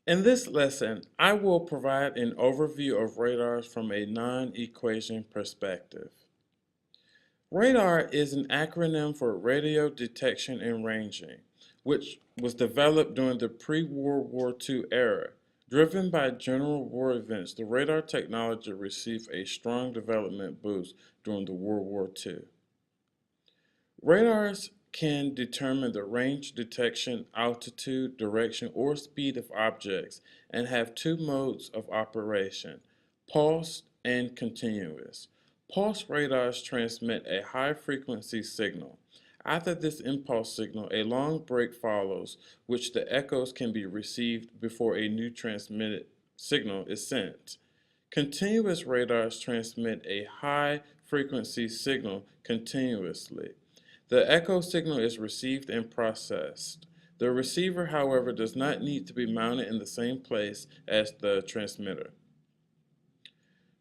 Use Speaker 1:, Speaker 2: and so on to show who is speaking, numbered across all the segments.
Speaker 1: In this lesson, I will provide an overview of radars from a non-equation perspective. Radar is an acronym for Radio Detection and Ranging, which was developed during the pre-World War II era. Driven by general war events, the radar technology received a strong development boost during the World War II. Radars can determine the range, detection, altitude, direction, or speed of objects and have two modes of operation, pulsed and continuous. Pulse radars transmit a high-frequency signal. After this impulse signal, a long break follows, which the echoes can be received before a new transmitted signal is sent. Continuous radars transmit a high-frequency signal continuously. The echo signal is received and processed. The receiver, however, does not need to be mounted in the same place as the transmitter.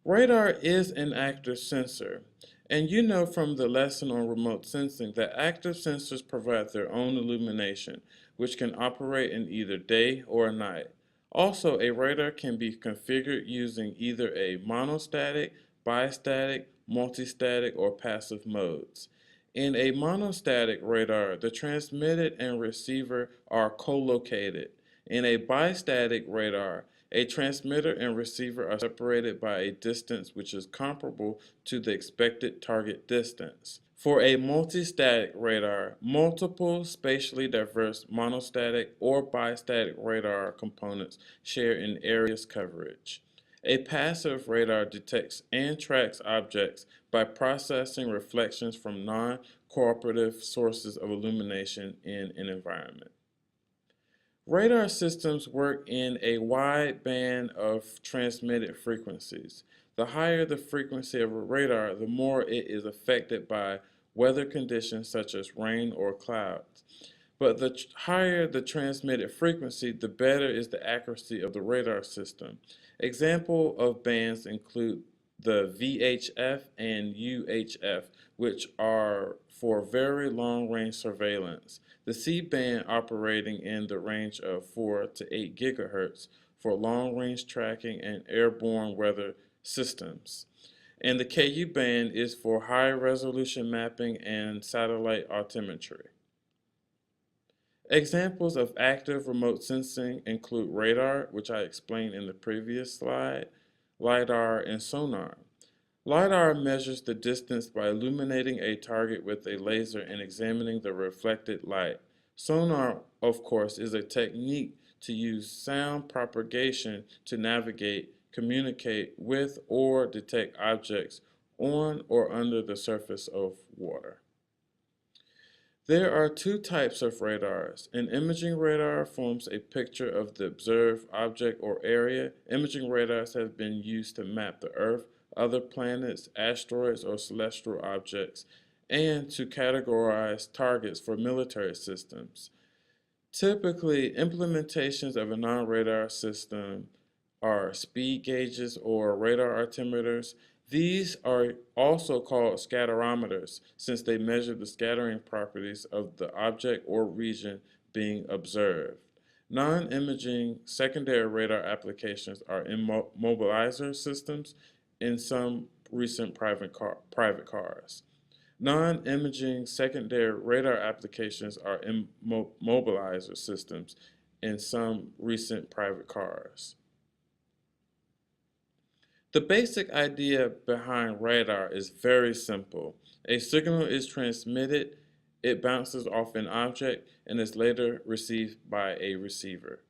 Speaker 1: Radar is an active sensor, and you know from the lesson on remote sensing that active sensors provide their own illumination, which can operate in either day or night. Also, a radar can be configured using either a monostatic, bistatic, multistatic, or passive modes. In a monostatic radar, the transmitted and receiver are co-located. In a bistatic radar, a transmitter and receiver are separated by a distance which is comparable to the expected target distance. For a multistatic radar, multiple spatially diverse monostatic or bistatic radar components share an area's coverage. A passive radar detects and tracks objects by processing reflections from non-cooperative sources of illumination in an environment. Radar systems work in a wide band of transmitted frequencies. The higher the frequency of a radar, the more it is affected by weather conditions such as rain or clouds. But the higher the transmitted frequency, the better is the accuracy of the radar system. Examples of bands include the VHF and UHF, which are for very long-range surveillance. The C-band operating in the range of 4 to 8 gigahertz for long-range tracking and airborne weather systems. And the Ku band is for high-resolution mapping and satellite altimetry. Examples of active remote sensing include radar, which I explained in the previous slide, LiDAR, and sonar. LiDAR measures the distance by illuminating a target with a laser and examining the reflected light. Sonar, of course, is a technique to use sound propagation to navigate, communicate with, or detect objects on or under the surface of water. There are two types of radars. An imaging radar forms a picture of the observed object or area. Imaging radars have been used to map the Earth, other planets, asteroids, or celestial objects, and to categorize targets for military systems. Typically, implementations of a non-radar system are speed gauges or radar altimeters. These are also called scatterometers since they measure the scattering properties of the object or region being observed. Non-imaging secondary radar applications are immobilizer systems in some recent private cars. Non-imaging secondary radar applications are immobilizer systems in some recent private cars. The basic idea behind radar is very simple. A signal is transmitted, it bounces off an object, and is later received by a receiver.